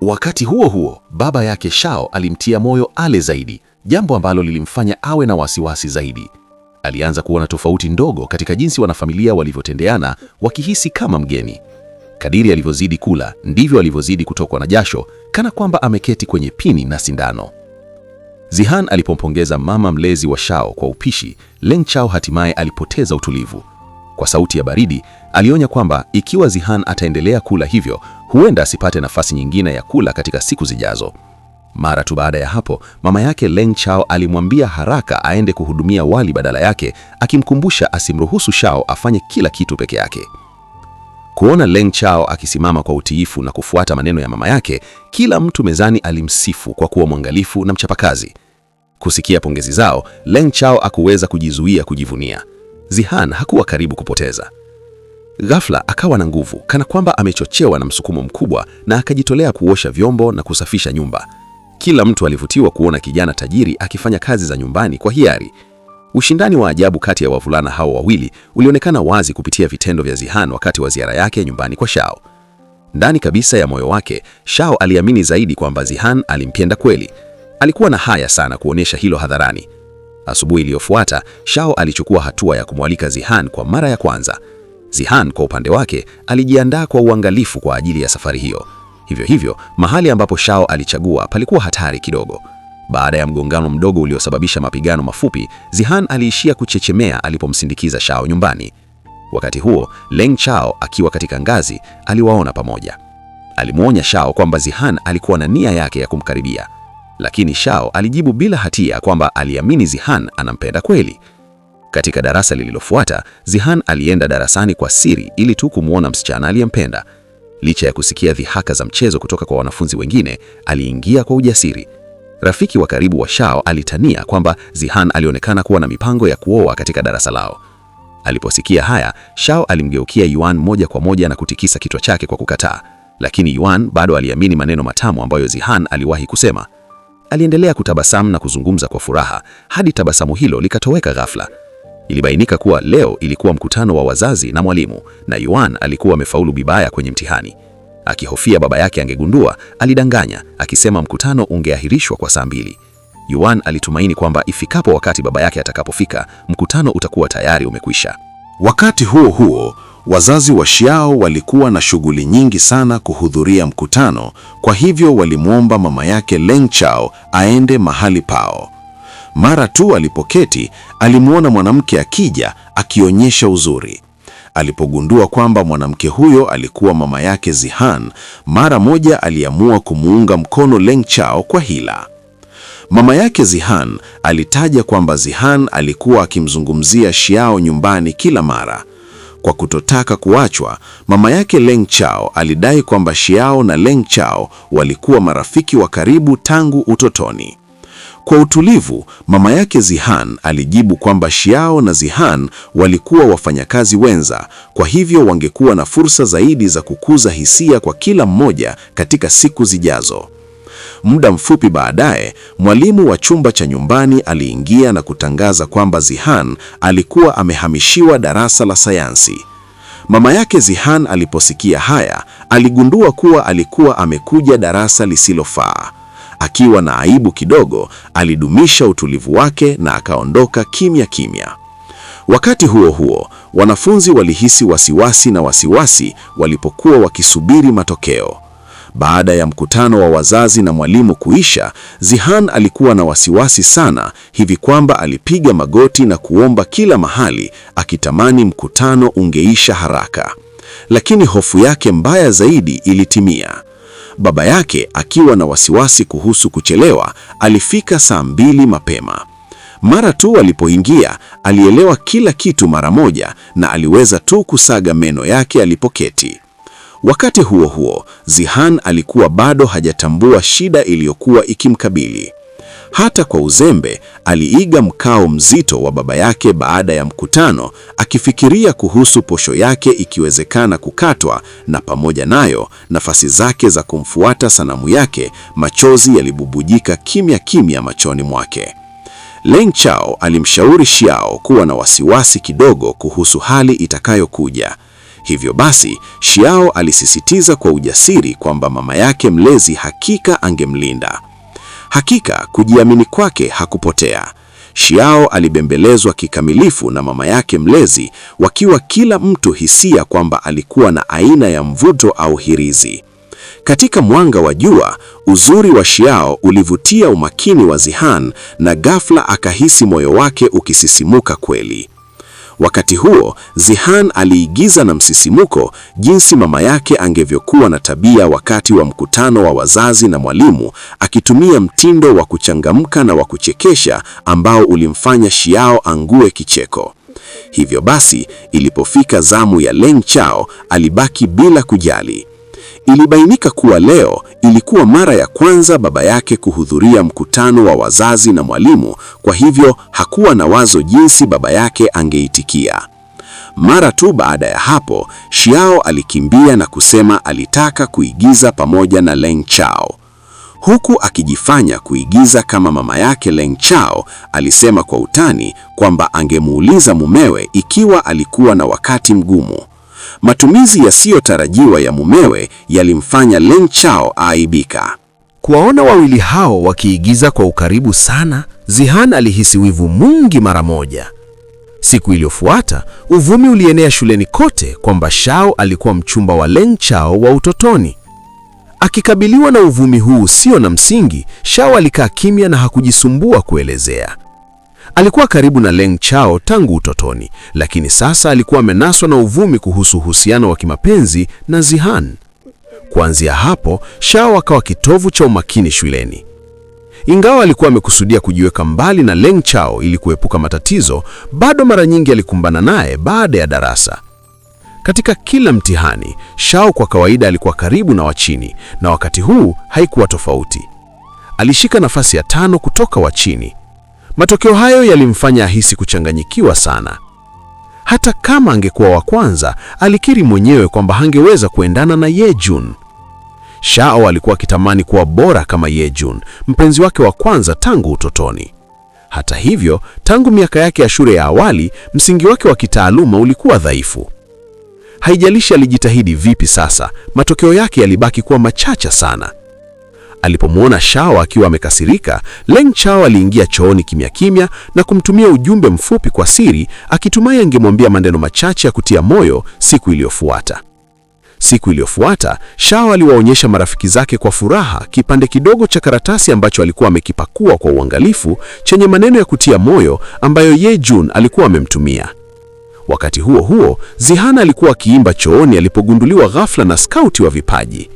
Wakati huo huo, baba yake Shao alimtia moyo ale zaidi, jambo ambalo lilimfanya awe na wasiwasi zaidi. Alianza kuona tofauti ndogo katika jinsi wanafamilia walivyotendeana, wakihisi kama mgeni. Kadiri alivyozidi kula, ndivyo alivyozidi kutokwa na jasho, kana kwamba ameketi kwenye pini na sindano. Zihan alipompongeza mama mlezi wa Shao kwa upishi, Leng Chao hatimaye alipoteza utulivu. Kwa sauti ya baridi, alionya kwamba ikiwa Zihan ataendelea kula hivyo, huenda asipate nafasi nyingine ya kula katika siku zijazo. Mara tu baada ya hapo, mama yake Leng Chao alimwambia haraka aende kuhudumia wali badala yake, akimkumbusha asimruhusu Shao afanye kila kitu peke yake. Kuona Leng Chao akisimama kwa utiifu na kufuata maneno ya mama yake, kila mtu mezani alimsifu kwa kuwa mwangalifu na mchapakazi. Kusikia pongezi zao, Leng Chao hakuweza kujizuia kujivunia. Zihan hakuwa karibu kupoteza. Ghafla akawa na nguvu, kana kwamba amechochewa na msukumo mkubwa, na akajitolea kuosha vyombo na kusafisha nyumba. Kila mtu alivutiwa kuona kijana tajiri akifanya kazi za nyumbani kwa hiari. Ushindani wa ajabu kati ya wavulana hao wawili ulionekana wazi kupitia vitendo vya Zihan wakati wa ziara yake nyumbani kwa Shao. Ndani kabisa ya moyo wake, Shao aliamini zaidi kwamba Zihan alimpenda kweli. Alikuwa na haya sana kuonyesha hilo hadharani. Asubuhi iliyofuata, Shao alichukua hatua ya kumwalika Zihan kwa mara ya kwanza. Zihan kwa upande wake alijiandaa kwa uangalifu kwa ajili ya safari hiyo. Hivyo, mahali ambapo Shao alichagua palikuwa hatari kidogo. Baada ya mgongano mdogo uliosababisha mapigano mafupi, Zihan aliishia kuchechemea alipomsindikiza Shao nyumbani. Wakati huo, Leng Chao akiwa katika ngazi, aliwaona pamoja. Alimwonya Shao kwamba Zihan alikuwa na nia yake ya kumkaribia. Lakini Shao alijibu bila hatia kwamba aliamini Zihan anampenda kweli. Katika darasa lililofuata, Zihan alienda darasani kwa siri ili tu kumwona msichana aliyempenda. Licha ya kusikia dhihaka za mchezo kutoka kwa wanafunzi wengine, aliingia kwa ujasiri. Rafiki wa karibu wa Shao alitania kwamba Zihan alionekana kuwa na mipango ya kuoa katika darasa lao. Aliposikia haya, Shao alimgeukia Yuan moja kwa moja na kutikisa kichwa chake kwa kukataa. Lakini Yuan bado aliamini maneno matamu ambayo Zihan aliwahi kusema. Aliendelea kutabasamu na kuzungumza kwa furaha, hadi tabasamu hilo likatoweka ghafla. Ilibainika kuwa leo ilikuwa mkutano wa wazazi na mwalimu, na Yuan alikuwa amefaulu vibaya kwenye mtihani. Akihofia baba yake angegundua, alidanganya, akisema mkutano ungeahirishwa kwa saa 2. Yuan alitumaini kwamba ifikapo wakati baba yake atakapofika, mkutano utakuwa tayari umekwisha. Wakati huo huo, wazazi wa Xiao walikuwa na shughuli nyingi sana kuhudhuria mkutano, kwa hivyo walimwomba mama yake Leng Chao aende mahali pao. Mara tu alipoketi, alimwona mwanamke akija akionyesha uzuri. Alipogundua kwamba mwanamke huyo alikuwa mama yake Zihan, mara moja aliamua kumuunga mkono Leng Chao kwa hila. Mama yake Zihan alitaja kwamba Zihan alikuwa akimzungumzia Xiao nyumbani kila mara. Kwa kutotaka kuachwa, mama yake Leng Chao alidai kwamba Xiao na Leng Chao walikuwa marafiki wa karibu tangu utotoni. Kwa utulivu, mama yake Zihan alijibu kwamba Xiao na Zihan walikuwa wafanyakazi wenza, kwa hivyo wangekuwa na fursa zaidi za kukuza hisia kwa kila mmoja katika siku zijazo. Muda mfupi baadaye, mwalimu wa chumba cha nyumbani aliingia na kutangaza kwamba Zihan alikuwa amehamishiwa darasa la sayansi. Mama yake Zihan aliposikia haya, aligundua kuwa alikuwa amekuja darasa lisilofaa. Akiwa na aibu kidogo, alidumisha utulivu wake na akaondoka kimya kimya. Wakati huo huo, wanafunzi walihisi wasiwasi walipokuwa wakisubiri matokeo. Baada ya mkutano wa wazazi na mwalimu kuisha, Zihan alikuwa na wasiwasi sana, hivi kwamba alipiga magoti na kuomba kila mahali, akitamani mkutano ungeisha haraka. Lakini hofu yake mbaya zaidi ilitimia. Baba yake, akiwa na wasiwasi kuhusu kuchelewa, alifika saa 2 mapema. Mara tu alipoingia, alielewa kila kitu mara moja na aliweza tu kusaga meno yake alipoketi. Wakati huo huo, Zihan alikuwa bado hajatambua shida iliyokuwa ikimkabili. Hata kwa uzembe, aliiga mkao mzito wa baba yake baada ya mkutano, akifikiria kuhusu posho yake ikiwezekana kukatwa, na pamoja nayo, nafasi zake za kumfuata sanamu yake. Machozi yalibubujika kimya kimya machoni mwake. Leng Chao alimshauri Xiao kuwa na wasiwasi kidogo kuhusu hali itakayokuja. Hivyo basi, Xiao alisisitiza kwa ujasiri kwamba mama yake mlezi hakika angemlinda. Hakika kujiamini kwake hakupotea. Xiao alibembelezwa kikamilifu na mama yake mlezi, wakiwa kila mtu hisia kwamba alikuwa na aina ya mvuto au hirizi. Katika mwanga wa jua, uzuri wa Xiao ulivutia umakini wa Zihan na ghafla akahisi moyo wake ukisisimuka kweli. Wakati huo, Zihan aliigiza na msisimuko jinsi mama yake angevyokuwa na tabia wakati wa mkutano wa wazazi na mwalimu, akitumia mtindo wa kuchangamka na wa kuchekesha ambao ulimfanya Xiao angue kicheko. Hivyo basi, ilipofika zamu ya Leng Chao, alibaki bila kujali. Ilibainika kuwa leo ilikuwa mara ya kwanza baba yake kuhudhuria mkutano wa wazazi na mwalimu, kwa hivyo hakuwa na wazo jinsi baba yake angeitikia. Mara tu baada ya hapo, Xiao alikimbia na kusema alitaka kuigiza pamoja na Leng Chao. Huku akijifanya kuigiza kama mama yake, Leng Chao alisema kwa utani kwamba angemuuliza mumewe ikiwa alikuwa na wakati mgumu. Matumizi yasiyotarajiwa ya mumewe yalimfanya Leng Chao aibika. Kuwaona wawili hao wakiigiza kwa ukaribu sana, Zihan alihisi wivu mwingi mara moja. Siku iliyofuata, uvumi ulienea shuleni kote kwamba Xiao alikuwa mchumba wa Leng Chao wa utotoni. Akikabiliwa na uvumi huu usio na msingi, Xiao alikaa kimya na hakujisumbua kuelezea. Alikuwa karibu na Leng Chao tangu utotoni, lakini sasa alikuwa amenaswa na uvumi kuhusu uhusiano wa kimapenzi na Zihan. Kuanzia hapo, Xiao akawa kitovu cha umakini shuleni. Ingawa alikuwa amekusudia kujiweka mbali na Leng Chao ili kuepuka matatizo, bado mara nyingi alikumbana naye baada ya darasa. Katika kila mtihani, Xiao kwa kawaida alikuwa karibu na wa chini, na wakati huu haikuwa tofauti. Alishika nafasi ya 5 kutoka wa chini. Matokeo hayo yalimfanya ahisi kuchanganyikiwa sana. Hata kama angekuwa wa kwanza, alikiri mwenyewe kwamba hangeweza kuendana na Ye Jun. Xiao alikuwa akitamani kuwa bora kama Ye Jun, mpenzi wake wa kwanza tangu utotoni. Hata hivyo, tangu miaka yake ya shule ya awali, msingi wake wa kitaaluma ulikuwa dhaifu. Haijalishi alijitahidi vipi sasa, matokeo yake yalibaki kuwa machache sana. Alipomwona Xiao akiwa amekasirika, Leng Chao aliingia chooni kimya kimya na kumtumia ujumbe mfupi kwa siri, akitumai angemwambia maneno machache ya kutia moyo siku iliyofuata. Siku iliyofuata, Xiao aliwaonyesha marafiki zake kwa furaha kipande kidogo cha karatasi ambacho alikuwa amekipakua kwa uangalifu, chenye maneno ya kutia moyo ambayo Ye Jun alikuwa amemtumia. Wakati huo huo, Zihan alikuwa akiimba chooni alipogunduliwa ghafla na skauti wa vipaji.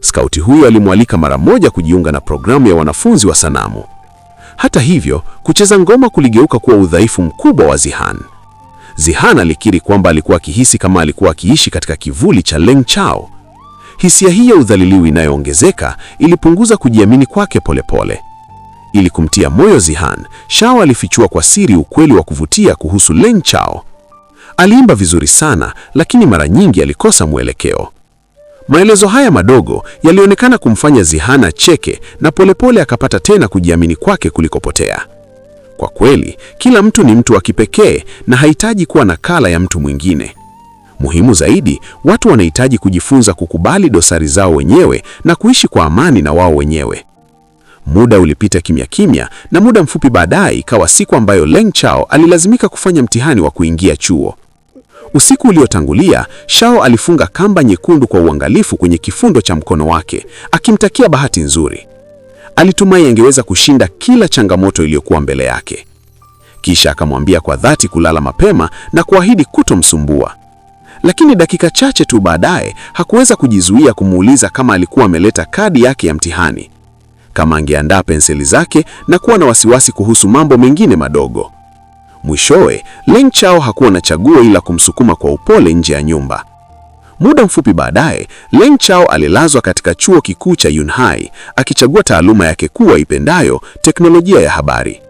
Skauti huyo alimwalika mara moja kujiunga na programu ya wanafunzi wa sanamu. Hata hivyo, kucheza ngoma kuligeuka kuwa udhaifu mkubwa wa Zihan. Zihan alikiri kwamba alikuwa akihisi kama alikuwa akiishi katika kivuli cha Leng Chao. Hisia hii ya udhaliliwi inayoongezeka ilipunguza kujiamini kwake polepole. Ili kumtia moyo Zihan, Xiao alifichua kwa siri ukweli wa kuvutia kuhusu Leng Chao. Aliimba vizuri sana, lakini mara nyingi alikosa mwelekeo. Maelezo haya madogo yalionekana kumfanya Zihan acheke na polepole akapata tena kujiamini kwake kulikopotea. Kwa kweli, kila mtu ni mtu wa kipekee na hahitaji kuwa nakala ya mtu mwingine. Muhimu zaidi, watu wanahitaji kujifunza kukubali dosari zao wenyewe na kuishi kwa amani na wao wenyewe. Muda ulipita kimya kimya, na muda mfupi baadaye ikawa siku ambayo Leng Chao alilazimika kufanya mtihani wa kuingia chuo. Usiku uliotangulia, Xiao alifunga kamba nyekundu kwa uangalifu kwenye kifundo cha mkono wake, akimtakia bahati nzuri. Alitumai angeweza kushinda kila changamoto iliyokuwa mbele yake. Kisha akamwambia kwa dhati kulala mapema na kuahidi kutomsumbua. Lakini dakika chache tu baadaye, hakuweza kujizuia kumuuliza kama alikuwa ameleta kadi yake ya mtihani, kama angeandaa penseli zake na kuwa na wasiwasi kuhusu mambo mengine madogo. Mwishowe, Leng Chao hakuwa na chaguo ila kumsukuma kwa upole nje ya nyumba. Muda mfupi baadaye, Leng Chao alilazwa katika chuo kikuu cha Yunhai, akichagua taaluma yake kuu aipendayo, teknolojia ya habari.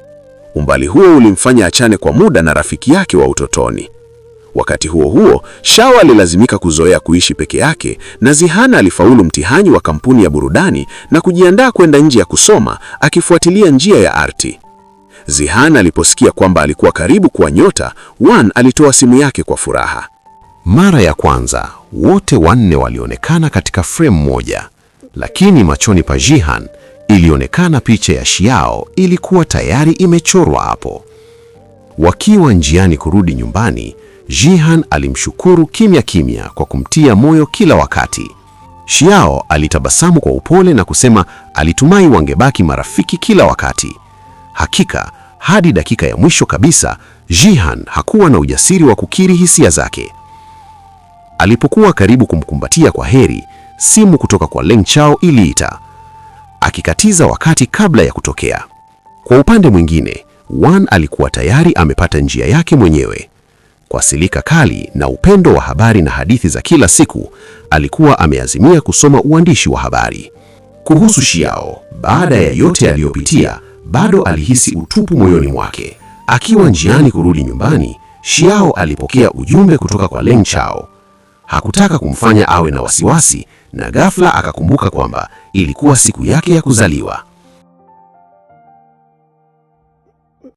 Umbali huo ulimfanya achane kwa muda na rafiki yake wa utotoni. Wakati huo huo, Xiao alilazimika kuzoea kuishi peke yake, na Zihan alifaulu mtihani wa kampuni ya burudani na kujiandaa kwenda nje ya kusoma, akifuatilia njia ya arti. Zihan aliposikia kwamba alikuwa karibu kuwa nyota, Wan alitoa simu yake kwa furaha. Mara ya kwanza, wote wanne walionekana katika frame moja, lakini machoni pa Jihan ilionekana picha ya Xiao ilikuwa tayari imechorwa hapo. Wakiwa njiani kurudi nyumbani, Jihan alimshukuru kimya kimya kwa kumtia moyo kila wakati. Xiao alitabasamu kwa upole na kusema alitumai wangebaki marafiki kila wakati. Hakika, hadi dakika ya mwisho kabisa, Jihan hakuwa na ujasiri wa kukiri hisia zake. Alipokuwa karibu kumkumbatia kwa heri, simu kutoka kwa Leng Chao iliita, akikatiza wakati kabla ya kutokea. Kwa upande mwingine, Wan alikuwa tayari amepata njia yake mwenyewe. Kwa silika kali na upendo wa habari na hadithi za kila siku, alikuwa ameazimia kusoma uandishi wa habari. Kuhusu Xiao, baada ya yote aliyopitia, bado alihisi utupu moyoni mwake. Akiwa njiani kurudi nyumbani, Xiao alipokea ujumbe kutoka kwa Leng Chao. Hakutaka kumfanya awe na wasiwasi, na ghafla akakumbuka kwamba ilikuwa siku yake ya kuzaliwa.